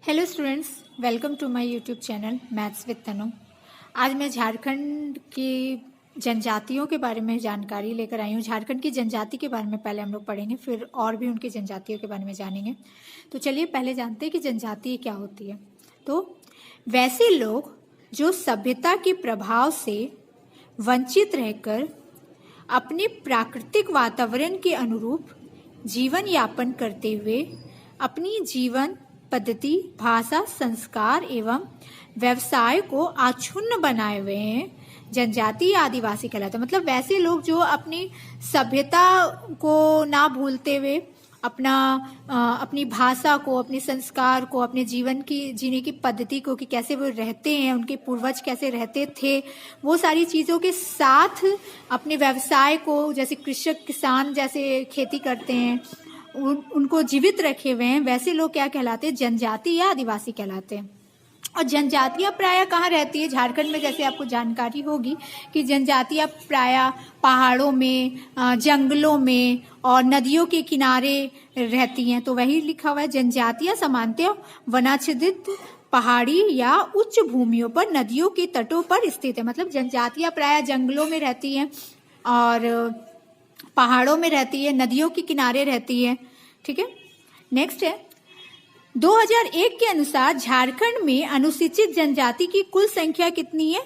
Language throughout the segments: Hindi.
Hello students, welcome to my YouTube channel maths with Tanu. आज मैं झारखंड की जनजातियों के बारे में जानकारी लेकर आई हूँ। झारखंड की जनजाति के बारे में पहले हम लोग पढ़ेंगे, फिर और भी उनकी जनजातियों के बारे में जानेंगे। तो चलिए पहले जानते हैं कि जनजाति क्या होती है। तो वैसे लोग जो सभ्यता के प्रभाव से वंचित रहकर अपने प्राकृतिक वातावरण के अनुरूप जीवन यापन करते हुए अपनी जीवन पद्धति, भाषा, संस्कार एवं व्यवसाय को अक्षुण्ण बनाए हुए हैं, जनजाति या आदिवासी कहलाते हैं। मतलब वैसे लोग जो अपनी सभ्यता को ना भूलते हुए अपनी भाषा को, अपने संस्कार को, अपने जीवन की जीने की पद्धति को, कि कैसे वो रहते हैं, उनके पूर्वज कैसे रहते थे, वो सारी चीज़ों के साथ अपने व्यवसाय को, जैसे कृषक किसान जैसे खेती करते हैं, उनको जीवित रखे हुए हैं, वैसे लोग क्या कहलाते हैं? जनजाति या आदिवासी कहलाते हैं। और जनजातियां प्रायः कहाँ रहती है? झारखंड में। जैसे आपको जानकारी होगी कि जनजातियां प्रायः पहाड़ों में, जंगलों में और नदियों के किनारे रहती हैं। तो वही लिखा हुआ है, जनजातियां सामान्यतः वनाच्छादित पहाड़ी या उच्च भूमियों पर नदियों के तटों पर स्थित है। मतलब जनजातियां प्रायः जंगलों में रहती हैं और पहाड़ों में रहती है, नदियों के किनारे रहती है। ठीक है, नेक्स्ट है 2001 के अनुसार झारखंड में अनुसूचित जनजाति की कुल संख्या कितनी है?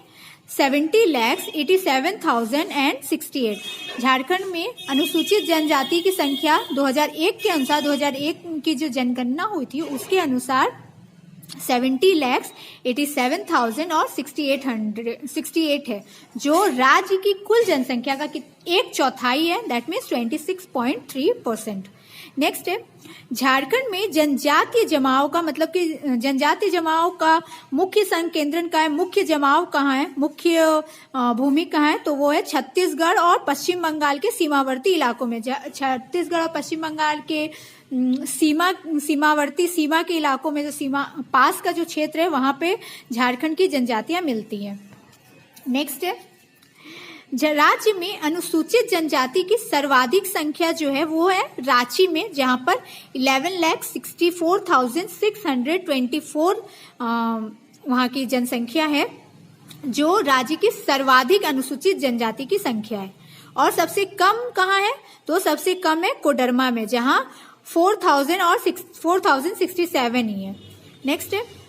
70,87,068। झारखंड में अनुसूचित जनजाति की संख्या 2001 के अनुसार, 2001 की जो जनगणना हुई थी उसके अनुसार 70,87,000 और 68 है, जो राज्य की कुल जनसंख्या का एक चौथाई है। That means 26.3%। नेक्स्ट है, झारखंड में जनजातीय जमाव का मतलब कि जनजातीय जमाव का मुख्य संकेंद्रण का है, मुख्य जमाव कहाँ है, मुख्य भूमि कहाँ है? तो वो है छत्तीसगढ़ और पश्चिम बंगाल के सीमावर्ती इलाकों में। छत्तीसगढ़ और पश्चिम बंगाल के सीमावर्ती सीमा के इलाकों में, जो सीमा पास का जो क्षेत्र है, वहां पे झारखंड की जनजातियां मिलती हैं। नेक्स्ट है, राज्य में अनुसूचित जनजाति की सर्वाधिक संख्या जो है वो है रांची में, जहां पर 11,64,624 वहां की जनसंख्या है, जो राज्य की सर्वाधिक अनुसूचित जनजाति की संख्या है। और सबसे कम कहाँ है? तो सबसे कम है कोडरमा में, जहां 4,000 और 4,067 ही है। नेक्स्ट है,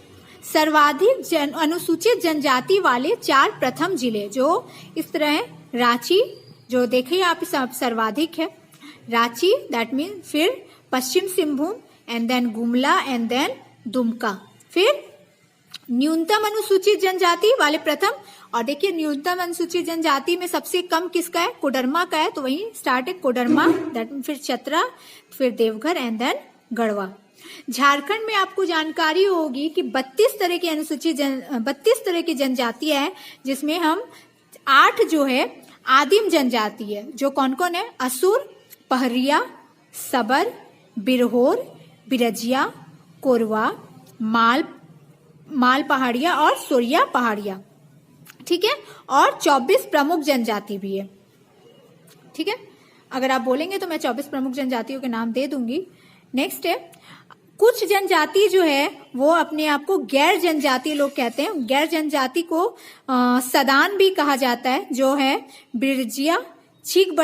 सर्वाधिक अनुसूचित जनजाति वाले 4 प्रथम जिले जो इस तरह है। रांची, जो देखिए आप सर्वाधिक है रांची, दैट मीन, फिर Paschim Singhbhum, and then Gumla, and then Dumka. फिर न्यूनतम अनुसूचित जनजाति वाले प्रथम, और देखिए न्यूनतम अनुसूचित जनजाति में सबसे कम किसका है? कोडरमा का है। तो वही स्टार्ट है कोडरमा, फिर चतरा, फिर देवघर, एंड देन गढ़वा। झारखंड में आपको जानकारी होगी कि 32 तरह की 32 तरह की जनजातियां हैं, जिसमें हम 8 जो है आदिम जनजाति है। जो कौन कौन है? असुर, पहरिया, सबर, बिरहोर, बिरजिया, कोरवा, माल पहाड़िया और सोरिया पहाड़िया। ठीक है, और 24 प्रमुख जनजाति भी है। ठीक है, अगर आप बोलेंगे तो मैं 24 प्रमुख जनजातियों के नाम दे दूंगी। नेक्स्ट है, कुछ जनजाति जो है वो अपने आप को गैर जनजाति लोग कहते हैं। गैर जनजाति को सदान भी कहा जाता है, जो है बिरजिया, छीक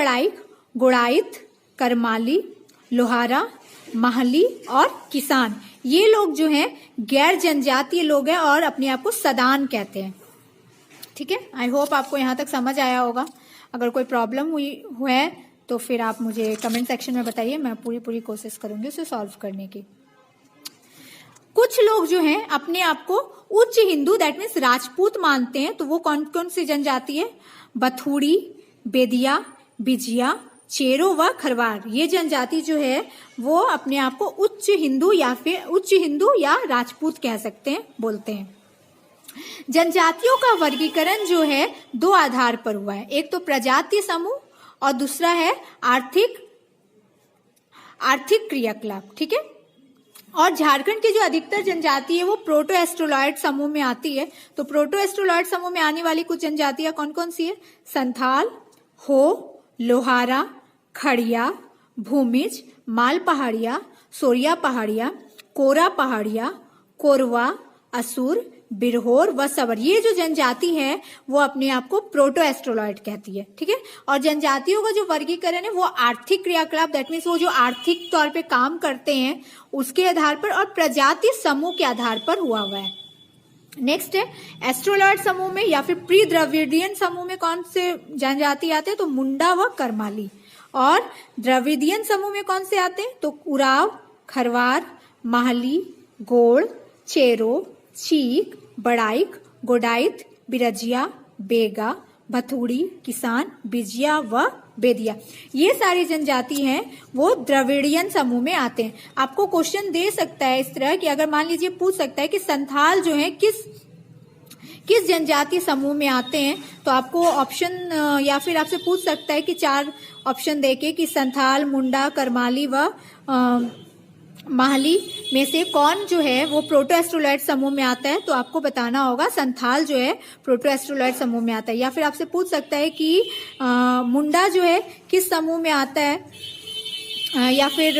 गुड़ाइत, करमाली, लोहारा, महली और किसान। ये लोग जो हैं गैर जनजातीय लोग हैं और अपने आप को सदान कहते हैं। ठीक है, आई होप आपको यहाँ तक समझ आया होगा। अगर कोई प्रॉब्लम हुई है तो फिर आप मुझे कमेंट सेक्शन में बताइए, मैं पूरी कोशिश करूंगी उसे सॉल्व करने की। कुछ लोग जो हैं अपने आप को उच्च हिंदू, दैट मीन्स राजपूत मानते हैं। तो वो कौन कौन सी जनजाति है? बथुड़ी, बेदिया, बिजिया, चेरो व खरवार। ये जनजाति जो है वो अपने आप को उच्च हिंदू या राजपूत कह सकते हैं, बोलते हैं। जनजातियों का वर्गीकरण जो है 2 आधार पर हुआ है। एक तो प्रजातीय समूह और दूसरा है आर्थिक क्रियाकलाप। ठीक है, और झारखंड की जो अधिकतर जनजाति है वो प्रोटो एस्ट्रोलॉयड समूह में आती है। तो प्रोटो एस्ट्रोलॉयड समूह में आने वाली कुछ जनजातियां कौन कौन सी है? संथाल, हो, लोहारा, खड़िया, भूमिज, माल पहाड़िया, सोरिया पहाड़िया, कोरा पहाड़िया, कोरवा, असुर, बिरहोर व सबर, ये जो जनजाति है वो अपने आप को प्रोटो एस्ट्रोलॉइड कहती है। ठीक है, और जनजातियों का जो वर्गीकरण है वो आर्थिक क्रियाकलाप, दैट मीन्स वो जो आर्थिक तौर पे काम करते हैं उसके आधार पर और प्रजाति समूह के आधार पर हुआ है। नेक्स्ट है एस्ट्रोलॉइड समूह में या फिर प्री द्रविडियन समूह में कौन से जनजाति आते हैं, तो मुंडा व करमाली। और द्रविडियन समूह में कौन से आते हैं, तो उराव, खरवार, माहली, गोड़, चेरो, चीक, बड़ाइक, गोडाइत, बिरजिया, बेगा, भथुड़ी, किसान, बिजिया व बेदिया, ये सारी जनजाति हैं वो द्रविडियन समूह में आते हैं। आपको क्वेश्चन दे सकता है इस तरह कि अगर मान लीजिए पूछ सकता है कि संथाल जो है किस जनजाति समूह में आते हैं, तो आपको ऑप्शन या फिर आपसे पूछ सकता है कि 4 ऑप्शन देके कि संथाल, मुंडा, करमाली व माहली में से कौन जो है वो प्रोटो एस्ट्रोलॉइड समूह में आता है, तो आपको बताना होगा संथाल जो है प्रोटो एस्ट्रोलॉइड समूह में आता है। या फिर आपसे पूछ सकता है कि मुंडा जो है किस समूह में आता है, या फिर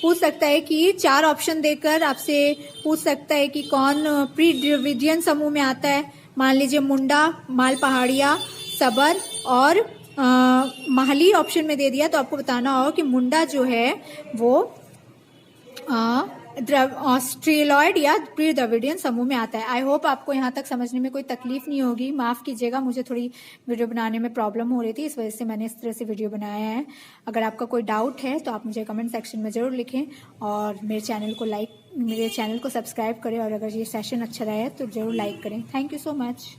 पूछ सकता है कि 4 ऑप्शन देकर आपसे पूछ सकता है कि कौन प्री द्रविडियन समूह में आता है। मान लीजिए मुंडा, माल पहाड़िया, सबर और माहली ऑप्शन में दे दिया, तो आपको बताना होगा कि मुंडा जो है वो ऑस्ट्रेलॉइड या प्री द्रविडियन समूह में आता है। आई होप आपको यहाँ तक समझने में कोई तकलीफ नहीं होगी। माफ कीजिएगा, मुझे थोड़ी वीडियो बनाने में प्रॉब्लम हो रही थी, इस वजह से मैंने इस तरह से वीडियो बनाया है। अगर आपका कोई डाउट है तो आप मुझे कमेंट सेक्शन में जरूर लिखें और मेरे चैनल को सब्सक्राइब करें, और अगर ये सेशन अच्छा रहा है तो जरूर लाइक करें। Thank you so much.